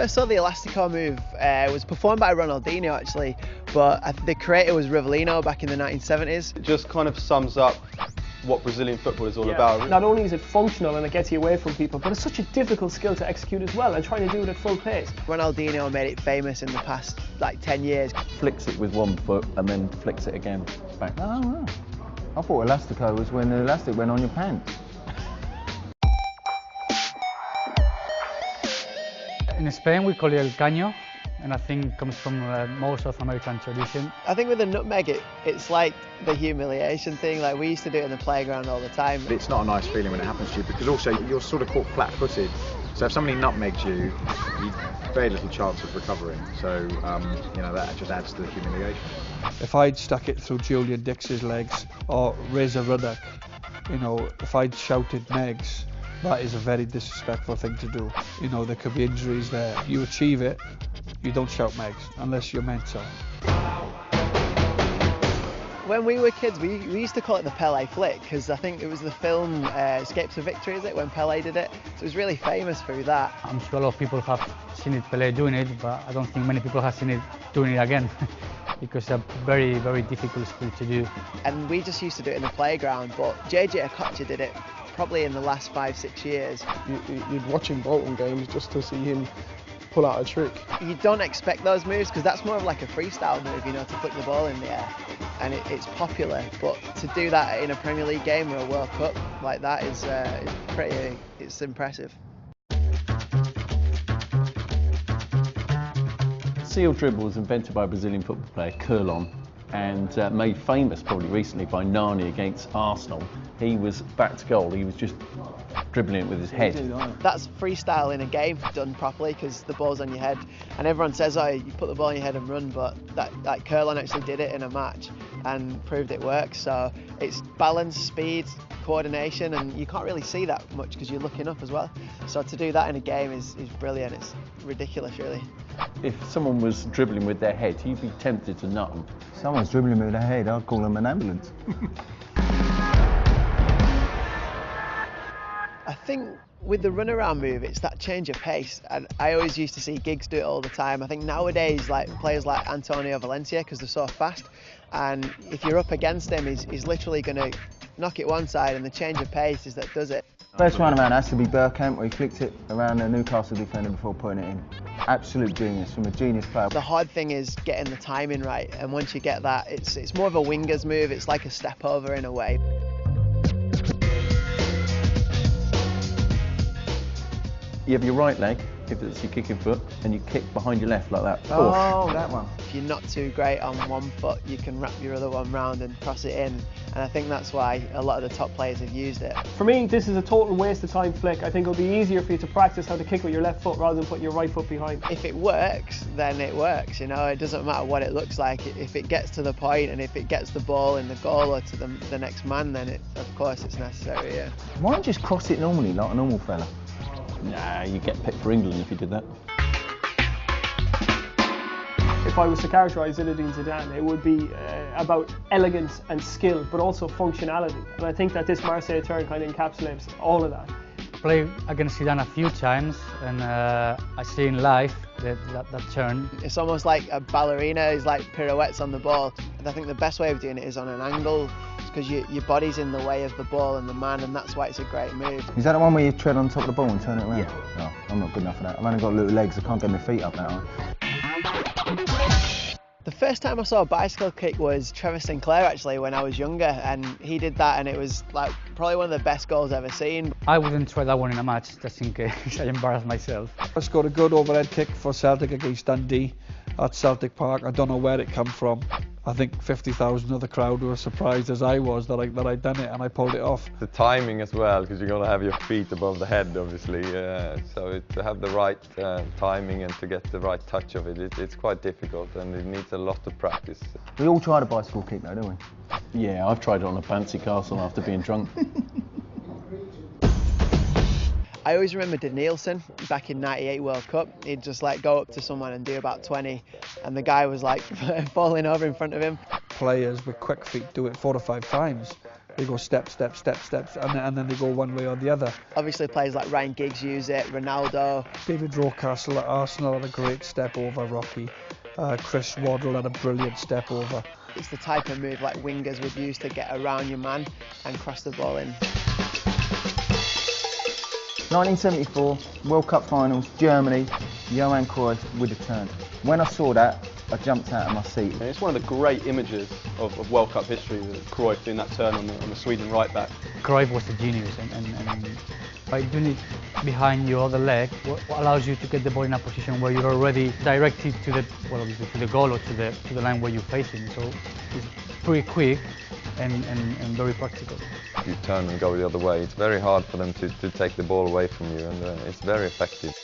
first saw the Elastico move, it was performed by Ronaldinho actually, but the creator was Rivellino back in the 1970s. It just kind of sums up what Brazilian football is all about. Not only is it functional and it gets you away from people, but it's such a difficult skill to execute as well, and trying to do it at full pace. Ronaldinho made it famous in the past like 10 years. Flicks it with one foot and then flicks it again back. Oh, right. I thought Elastico was when the elastic went on your pants. In Spain we call it el caño, and I think it comes from more South American tradition. I think with the nutmeg, it's like the humiliation thing. Like we used to do it in the playground all the time. It's not a nice feeling when it happens to you, because also you're sort of caught flat-footed. So if somebody nutmegs you, you've very little chance of recovering. So you know, that just adds to the humiliation. If I'd stuck it through Julian Dix's legs or Razor Ruddock, you know, if I'd shouted Megs, that is a very disrespectful thing to do. You know, there could be injuries there. You achieve it, you don't shout Megs unless you're meant to. When we were kids, we used to call it the Pelé flick, because I think it was the film Escapes of Victory, is it, when Pelé did it? So it was really famous through that. I'm sure a lot of people have seen it, Pelé doing it, but I don't think many people have seen it doing it again. Because it's a very, very difficult skill to do. And we just used to do it in the playground, but JJ Okocha did it probably in the last 5-6 years. You'd watch him Bolton games just to see him pull out a trick. You don't expect those moves, because that's more of like a freestyle move, you know, to flick the ball in the air. And it's popular, but to do that in a Premier League game or a World Cup like that is it's impressive. Seal dribble was invented by a Brazilian football player, Curlon, and made famous probably recently by Nani against Arsenal. He was back to goal, he was just dribbling it with his head. That's freestyle in a game done properly, because the ball's on your head, and everyone says, oh, you put the ball on your head and run, but that Curlon actually did it in a match and proved it works. So it's balance, speed, coordination, and you can't really see that much because you're looking up as well. So to do that in a game is brilliant. It's ridiculous, really. If someone was dribbling with their head, you'd be tempted to nut them. If someone's dribbling with their head, I'd call them an ambulance. I think with the runaround move, it's that change of pace, and I always used to see Giggs do it all the time. I think nowadays, like players like Antonio Valencia, because they're so fast, and if you're up against him, he's literally going to knock it one side, and the change of pace is that does it. First round around has to be Bergkamp, where he flicked it around the Newcastle defender before putting it in. Absolute genius, from a genius player. The hard thing is getting the timing right, and once you get that, it's more of a winger's move. It's like a step over in a way. You have your right leg, if it's your kicking foot, and you kick behind your left like that. Oh, that one. If you're not too great on one foot, you can wrap your other one round and cross it in, and I think that's why a lot of the top players have used it. For me, this is a total waste of time flick. I think it'll be easier for you to practice how to kick with your left foot rather than putting your right foot behind. If it works, then it works, you know, it doesn't matter what it looks like. If it gets to the point and if it gets the ball in the goal or to the next man, then of course it's necessary, yeah. Why don't you just cross it normally, like a normal fella? Nah, you get picked for England if you did that. If I was to characterise Zinedine Zidane, it would be about elegance and skill, but also functionality. And I think that this Marseille turn kind of encapsulates all of that. Played against Zidane a few times, and I see in live that turn. It's almost like a ballerina, is like pirouettes on the ball. And I think the best way of doing it is on an angle, because your body's in the way of the ball and the man, and that's why it's a great move. Is that the one where you tread on top of the ball and turn it around? Yeah. No, I'm not good enough for that. I've only got little legs, I can't get my feet up that high. The first time I saw a bicycle kick was Trevor Sinclair, actually, when I was younger, and he did that, and it was like probably one of the best goals I've ever seen. I wouldn't try that one in a match, just in case I embarrass myself. I scored a good overhead kick for Celtic against Dundee at Celtic Park. I don't know where it come from. I think 50,000 of the crowd were as surprised as I was that I'd done it, and I pulled it off. The timing as well, because you're going to have your feet above the head, obviously. So to have the right timing and to get the right touch of it, it's quite difficult, and it needs a lot of practice. We all tried a bicycle kick though, don't we? Yeah, I've tried it on a bouncy castle after being drunk. I always remember Danielson back in '98 World Cup. He'd just like go up to someone and do about 20, and the guy was like falling over in front of him. Players with quick feet do it 4 or 5 times. They go step, step, step, steps, and then they go one way or the other. Obviously players like Ryan Giggs use it, Ronaldo. David Rocastle at Arsenal had a great step over Rocky. Chris Waddle had a brilliant step over. It's the type of move like wingers would use to get around your man and cross the ball in. 1974, World Cup finals, Germany, Johan Cruyff with a turn. When I saw that, I jumped out of my seat. It's one of the great images of World Cup history, Cruyff doing that turn on the Sweden right back. Cruyff was a genius, and by doing it behind your other leg, what allows you to get the ball in a position where you're already directed to the, well, obviously to the goal or to the line where you're facing. So it's pretty quick and very practical. You turn and go the other way. It's very hard for them to take the ball away from you, and it's very effective.